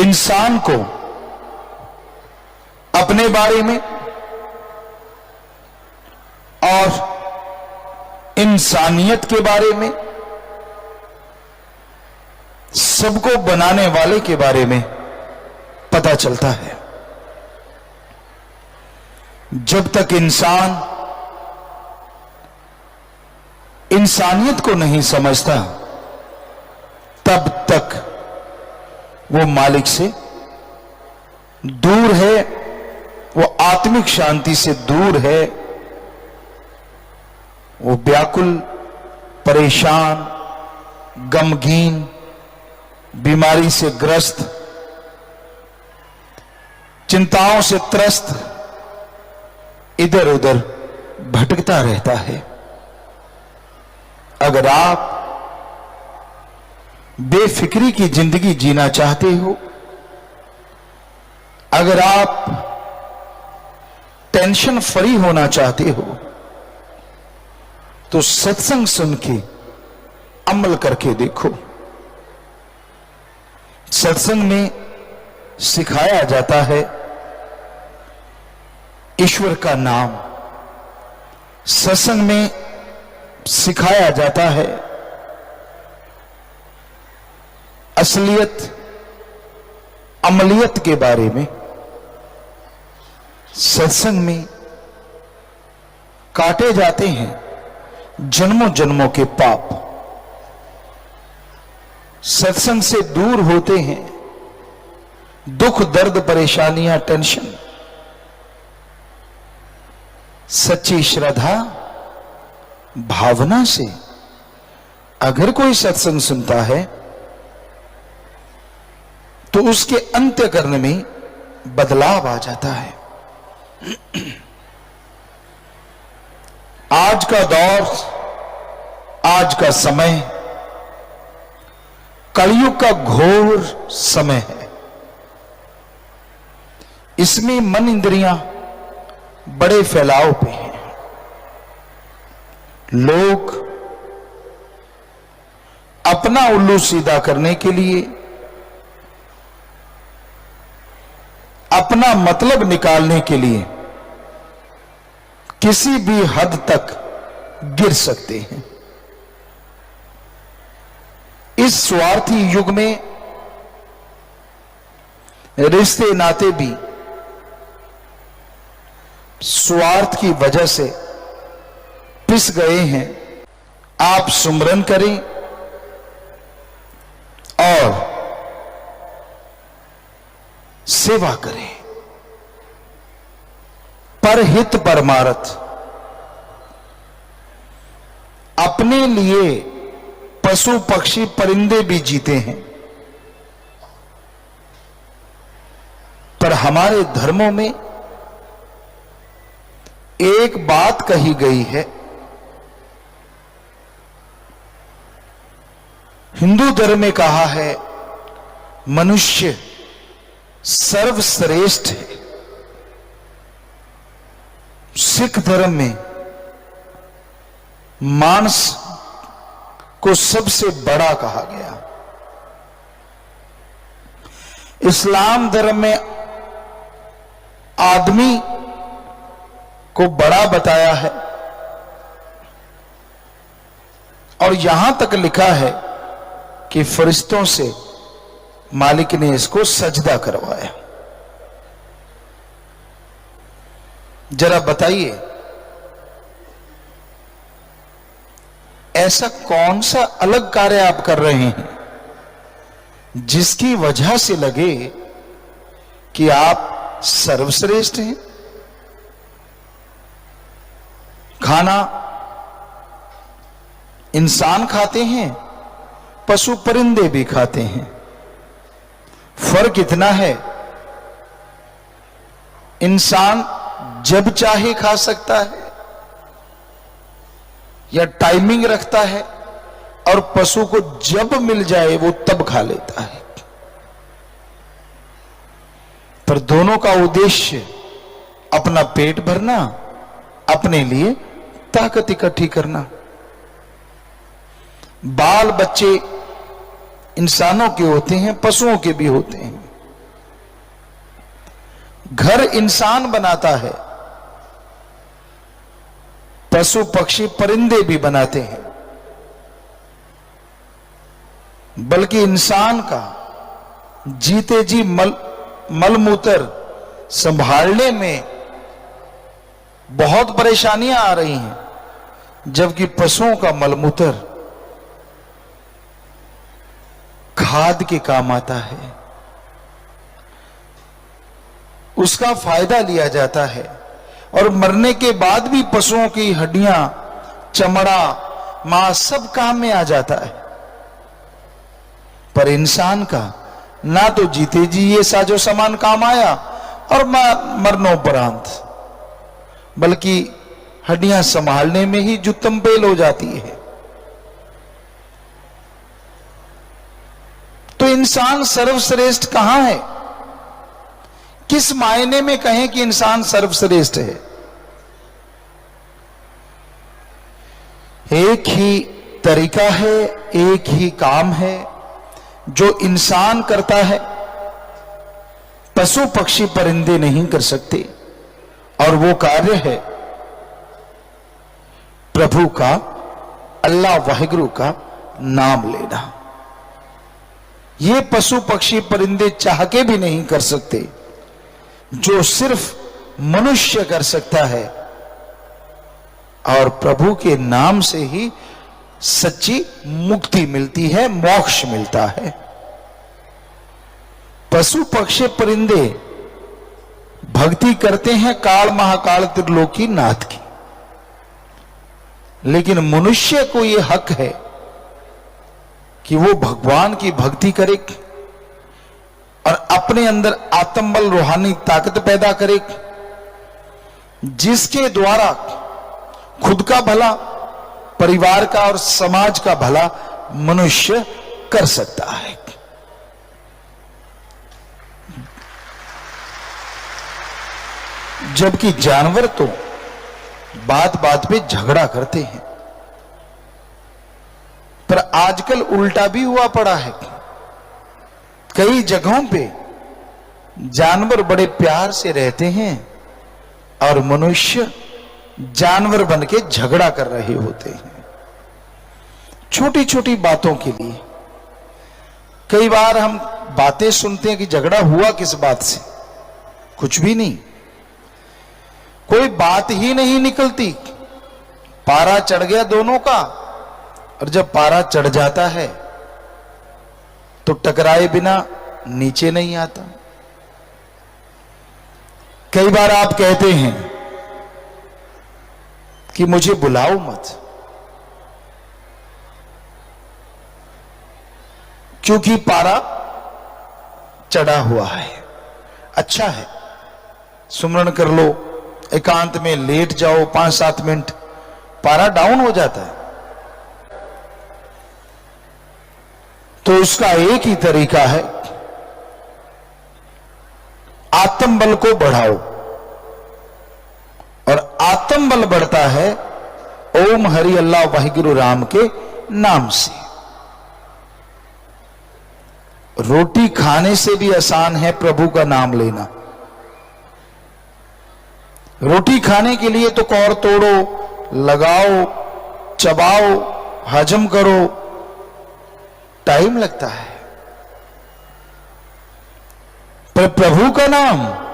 इंसान को अपने बारे में और इंसानियत के बारे में, सबको बनाने वाले के बारे में पता चलता है। जब तक इंसान इंसानियत को नहीं समझता, तब तक वो मालिक से दूर है, वो आत्मिक शांति से दूर है, वो व्याकुल, परेशान, गमगीन, बीमारी से ग्रस्त, चिंताओं से त्रस्त इधर उधर भटकता रहता है। अगर आप बेफिक्री की जिंदगी जीना चाहते हो, अगर आप टेंशन फ्री होना चाहते हो, तो सत्संग सुन के अमल करके देखो। सत्संग में सिखाया जाता है ईश्वर का नाम, सत्संग में सिखाया जाता है असलियत, अमलियत के बारे में। सत्संग में काटे जाते हैं जन्मों जन्मों के पाप, सत्संग से दूर होते हैं दुख, दर्द, परेशानियां, टेंशन। सच्ची श्रद्धा भावना से अगर कोई सत्संग सुनता है तो उसके अंत्यकरण में बदलाव आ जाता है। आज का दौर, आज का समय कलयुग का घोर समय है। इसमें मन इंद्रियां बड़े फैलाव पे हैं। लोग अपना उल्लू सीधा करने के लिए, अपना मतलब निकालने के लिए किसी भी हद तक गिर सकते हैं। इस स्वार्थी युग में रिश्ते नाते भी स्वार्थ की वजह से पिस गए हैं। आप सुमरन करें और सेवा करें, परहित परमार्थ। अपने लिए पशु पक्षी परिंदे भी जीते हैं, पर हमारे धर्मों में एक बात कही गई है। हिंदू धर्म में कहा है मनुष्य सर्वश्रेष्ठ है। सिख धर्म में मांस को सबसे बड़ा कहा गया। इस्लाम धर्म में आदमी को बड़ा बताया है, और यहां तक लिखा है कि फरिश्तों से मालिक ने इसको सजदा करवाया। जरा बताइए, ऐसा कौन सा अलग कार्य आप कर रहे हैं जिसकी वजह से लगे कि आप सर्वश्रेष्ठ हैं? खाना इंसान खाते हैं, पशु परिंदे भी खाते हैं। फर्क इतना है, इंसान जब चाहे खा सकता है या टाइमिंग रखता है, और पशु को जब मिल जाए वो तब खा लेता है। पर दोनों का उद्देश्य अपना पेट भरना, अपने लिए ताकत इकट्ठी करना। बाल बच्चे इंसानों के होते हैं, पशुओं के भी होते हैं। घर इंसान बनाता है, पशु पक्षी परिंदे भी बनाते हैं, बल्कि इंसान का जीते जी मलमूत्र संभालने में बहुत परेशानियां आ रही हैं, जबकि पशुओं का मलमूत्र खाद के काम आता है, उसका फायदा लिया जाता है और मरने के बाद भी पशुओं की हड्डियां, चमड़ा, मांस सब काम में आ जाता है। पर इंसान का ना तो जीते जी ये साजो सामान काम आया और मरनोपरांत, बल्कि हड्डियां संभालने में ही जुत्तम पेल हो जाती है। तो इंसान सर्वश्रेष्ठ कहां है? किस मायने में कहें कि इंसान सर्वश्रेष्ठ है? एक ही तरीका है, एक ही काम है जो इंसान करता है, पशु पक्षी परिंदे नहीं कर सकते, और वो कार्य है प्रभु का, अल्लाह वाहिगुरु का नाम लेना। ये पशु पक्षी परिंदे चाह के भी नहीं कर सकते, जो सिर्फ मनुष्य कर सकता है, और प्रभु के नाम से ही सच्ची मुक्ति मिलती है, मोक्ष मिलता है। पशु पक्षी परिंदे भक्ति करते हैं काल महाकाल त्रिलोकी नाथ की, लेकिन मनुष्य को यह हक है कि वो भगवान की भक्ति करे और अपने अंदर आत्मबल, रूहानी ताकत पैदा करे, जिसके द्वारा खुद का भला, परिवार का और समाज का भला मनुष्य कर सकता है। जबकि जानवर तो बात बात पे झगड़ा करते हैं, पर आजकल उल्टा भी हुआ पड़ा है। कई जगहों पे जानवर बड़े प्यार से रहते हैं और मनुष्य जानवर बन के झगड़ा कर रहे होते हैं, छोटी छोटी बातों के लिए। कई बार हम बातें सुनते हैं कि झगड़ा हुआ किस बात से, कुछ भी नहीं, कोई बात ही नहीं निकलती। पारा चढ़ गया दोनों का, और जब पारा चढ़ जाता है तो टकराए बिना नीचे नहीं आता। कई बार आप कहते हैं कि मुझे बुलाओ मत, क्योंकि पारा चढ़ा हुआ है। अच्छा है, सुमरण कर लो, एकांत में लेट जाओ 5-7 मिनट, पारा डाउन हो जाता है। तो उसका एक ही तरीका है, आत्मबल को बढ़ाओ, और आत्मबल बढ़ता है ओम हरि अल्लाह वाहिगुरु राम के नाम से। रोटी खाने से भी आसान है प्रभु का नाम लेना। रोटी खाने के लिए तो कौर तोड़ो, लगाओ, चबाओ, हजम करो, टाइम लगता है। पर प्रभु का नाम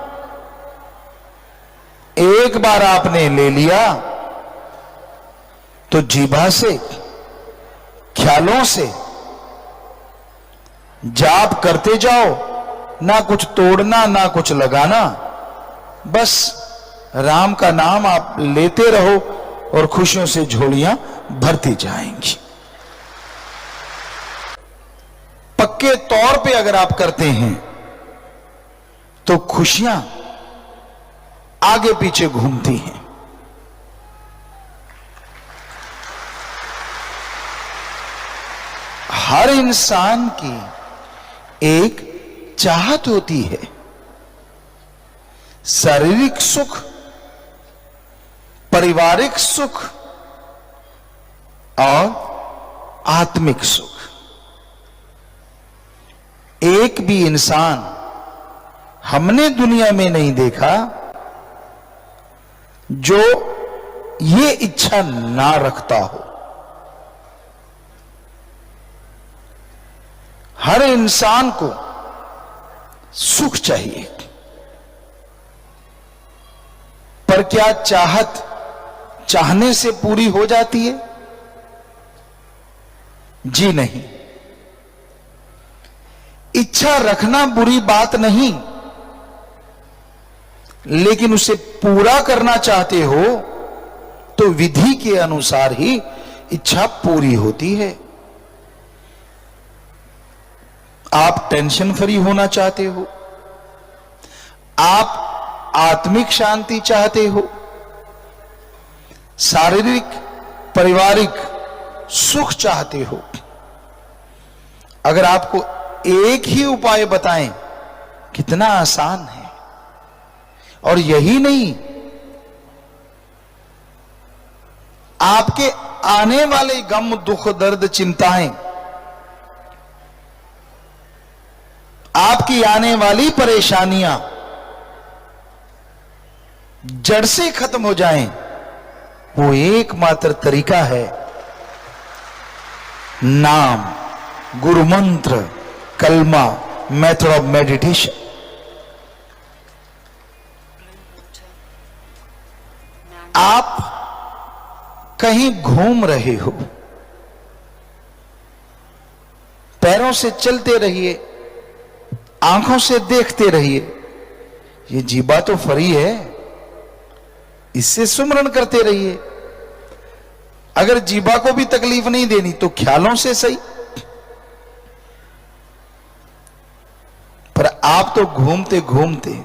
एक बार आपने ले लिया तो जीभा से, ख्यालों से जाप करते जाओ, ना कुछ तोड़ना ना कुछ लगाना, बस राम का नाम आप लेते रहो और खुशियों से झोलियां भरती जाएंगी। पक्के तौर पे अगर आप करते हैं तो खुशियां आगे पीछे घूमती हैं। हर इंसान की एक चाहत होती है, शारीरिक सुख, पारिवारिक सुख और आत्मिक सुख। एक भी इंसान हमने दुनिया में नहीं देखा जो ये इच्छा ना रखता हो। हर इंसान को सुख चाहिए, पर क्या चाहत चाहने से पूरी हो जाती है? जी नहीं। इच्छा रखना बुरी बात नहीं, लेकिन उसे पूरा करना चाहते हो तो विधि के अनुसार ही इच्छा पूरी होती है। आप टेंशन फ्री होना चाहते हो, आप आत्मिक शांति चाहते हो, शारीरिक पारिवारिक सुख चाहते हो। अगर आपको एक ही उपाय बताएं, कितना आसान है। और यही नहीं, आपके आने वाले गम दुख दर्द चिंताएं, आपकी आने वाली परेशानियां जड़ से खत्म हो जाएं, वो एकमात्र तरीका है नाम, गुरु मंत्र, कलमा, मेथड ऑफ मेडिटेशन। आप कहीं घूम रहे हो, पैरों से चलते रहिए, आंखों से देखते रहिए। ये जीवा तो फ्री है, इससे सुमरन करते रहिए। अगर जीवा को भी तकलीफ नहीं देनी तो ख्यालों से सही। पर आप तो घूमते घूमते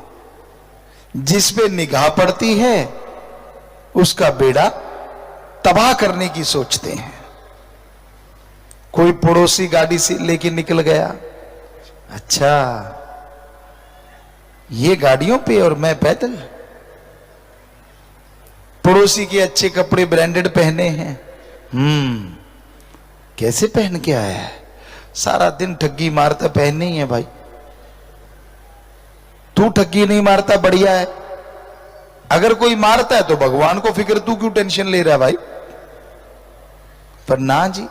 जिस पे निगाह पड़ती है उसका बेड़ा तबाह करने की सोचते हैं। कोई पड़ोसी गाड़ी से लेके निकल गया, अच्छा ये गाड़ियों पे और मैं पैदल। पड़ोसी के अच्छे कपड़े ब्रांडेड पहने हैं, कैसे पहन के आया है? सारा दिन ठगी मारता, पहने ही है भाई। तू ठगी नहीं मारता, बढ़िया है। अगर कोई मारता है तो भगवान को फिक्र, तू क्यों टेंशन ले रहा है भाई? पर ना जी,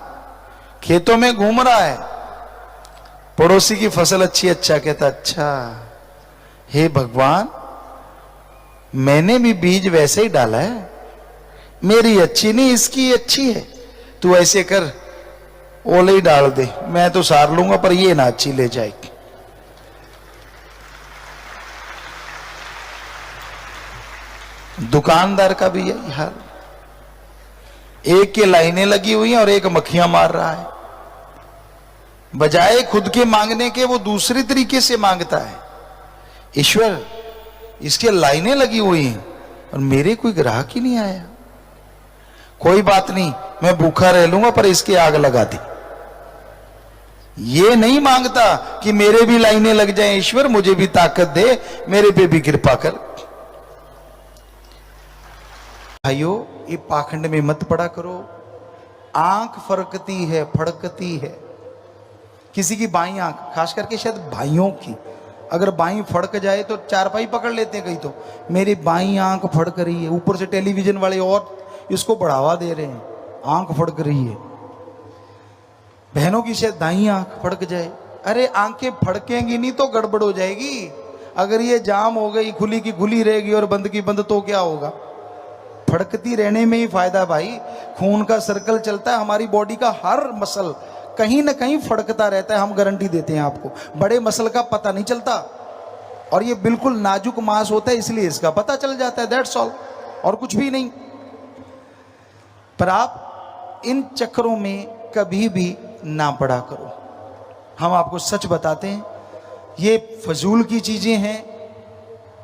खेतों में घूम रहा है, पड़ोसी की फसल अच्छी, अच्छा कहता, अच्छा हे भगवान मैंने भी बीज वैसे ही डाला है, मेरी अच्छी नहीं इसकी अच्छी है, तू ऐसे कर ओले ही डाल दे, मैं तो सार लूंगा पर ये ना अच्छी ले जाएगी। दुकानदार का भी यही हाल, एक के लाइनें लगी हुई हैं और एक मक्खियां मार रहा है। बजाय खुद के मांगने के वो दूसरी तरीके से मांगता है। ईश्वर इसके लाइनें लगी हुई हैं और मेरे कोई ग्राहक ही नहीं आया, कोई बात नहीं मैं भूखा रह लूंगा पर इसकी आग लगा दी। ये नहीं मांगता कि मेरे भी लाइनें लग जाएं, ईश्वर मुझे भी ताकत दे, मेरे पे भी कृपा कर। भाइयों ये पाखंड में मत पड़ा करो। आंख फरकती है, फड़कती है। किसी की बाईं आंख, खास करके शायद भाइयों की, अगर बाईं फड़क जाए तो चारपाई पकड़ लेते हैं कहीं। तो मेरी बाईं आंख फड़क रही है, ऊपर से टेलीविजन वाले और इसको बढ़ावा दे रहे हैं, आंख फड़क रही है। बहनों की शायद दाईं आंख फड़क जाए। अरे आंखें फड़केंगी नहीं तो गड़बड़ हो जाएगी। अगर ये जाम हो गई, खुली की खुली रहेगी और बंद की बंद, तो क्या होगा? फड़कती रहने में ही फायदा भाई। खून का सर्कल चलता है, हमारी बॉडी का हर मसल कहीं ना कहीं फड़कता रहता है, हम गारंटी देते हैं आपको। बड़े मसल का पता नहीं चलता और ये बिल्कुल नाजुक मांस होता है, इसलिए इसका पता चल जाता है, दैट्स ऑल, और कुछ भी नहीं। पर आप इन चक्करों में कभी भी ना पड़ा करो। हम आपको सच बताते हैं, ये फजूल की चीजें हैं,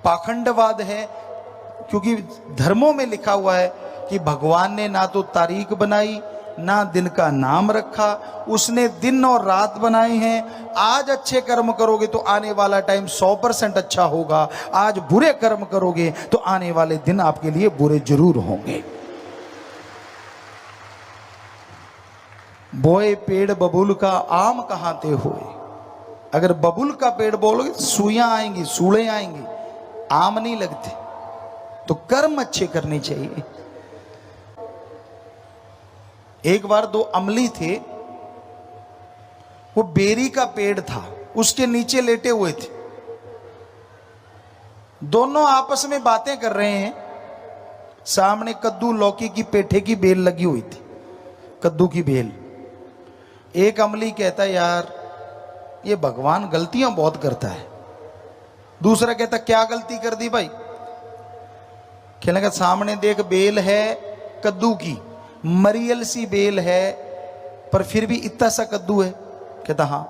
पाखंडवाद है। क्योंकि धर्मों में लिखा हुआ है कि भगवान ने ना तो तारीख बनाई, ना दिन का नाम रखा, उसने दिन और रात बनाए हैं। आज अच्छे कर्म करोगे तो आने वाला टाइम 100% अच्छा होगा, आज बुरे कर्म करोगे तो आने वाले दिन आपके लिए बुरे जरूर होंगे। बोए पेड़ बबूल का आम कहां ते होए, अगर बबुल का पेड़ बोलोगे तो सुइयां आएंगी, सूड़े आएंगी, आम नहीं लगते। तो कर्म अच्छे करने चाहिए। एक बार दो अमली थे, वो बेरी का पेड़ था, उसके नीचे लेटे हुए थे। दोनों आपस में बातें कर रहे हैं। सामने कद्दू लौकी की पेठे की बेल लगी हुई थी, कद्दू की बेल। एक अमली कहता, यार ये भगवान गलतियां बहुत करता है। दूसरा कहता, क्या गलती कर दी भाई? कहने का, सामने देख बेल है कद्दू की, मरियल सी बेल है, पर फिर भी इतना सा कद्दू है। कहता हाँ।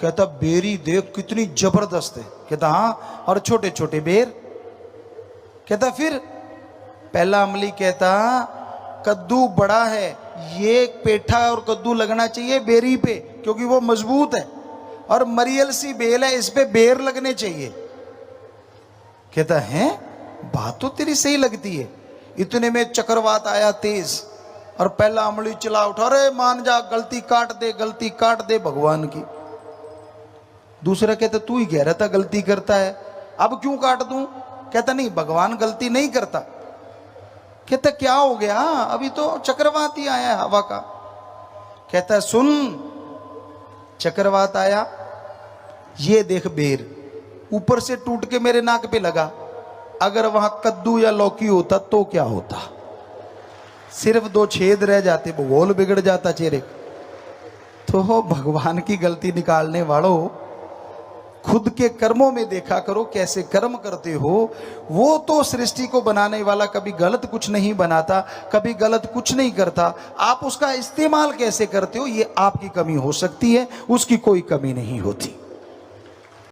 कहता, बेरी देख कितनी जबरदस्त है। कहता हाँ, और छोटे छोटे बेर। कहता, फिर? पहला अमली कहता, कद्दू बड़ा है, ये पेठा और कद्दू लगना चाहिए बेरी पे, क्योंकि वो मजबूत है, और मरियल सी बेल है, इस पे बेर लगने चाहिए। कहता है, बात तो तेरी सही लगती है। इतने में चक्रवात आया तेज, और पहला अमली चिल्ला उठा, अरे मान जा, गलती काट दे, गलती काट दे भगवान की। दूसरा कहता, तू ही कह रहा था गलती करता है, अब क्यों काट दूं? कहता, नहीं, भगवान गलती नहीं करता। कहता, क्या हो गया? अभी तो चक्रवात ही आया हवा का। कहता, सुन, चक्रवात आया, ये देख बेर ऊपर से टूट के मेरे नाक पे लगा, अगर वहां कद्दू या लौकी होता तो क्या होता? सिर्फ 2 छेद रह जाते, भूगोल बिगड़ जाता चेहरे। तो भगवान की गलती निकालने वालों, खुद के कर्मों में देखा करो कैसे कर्म करते हो। वो तो सृष्टि को बनाने वाला कभी गलत कुछ नहीं बनाता, कभी गलत कुछ नहीं करता। आप उसका इस्तेमाल कैसे करते हो, ये आपकी कमी हो सकती है, उसकी कोई कमी नहीं होती।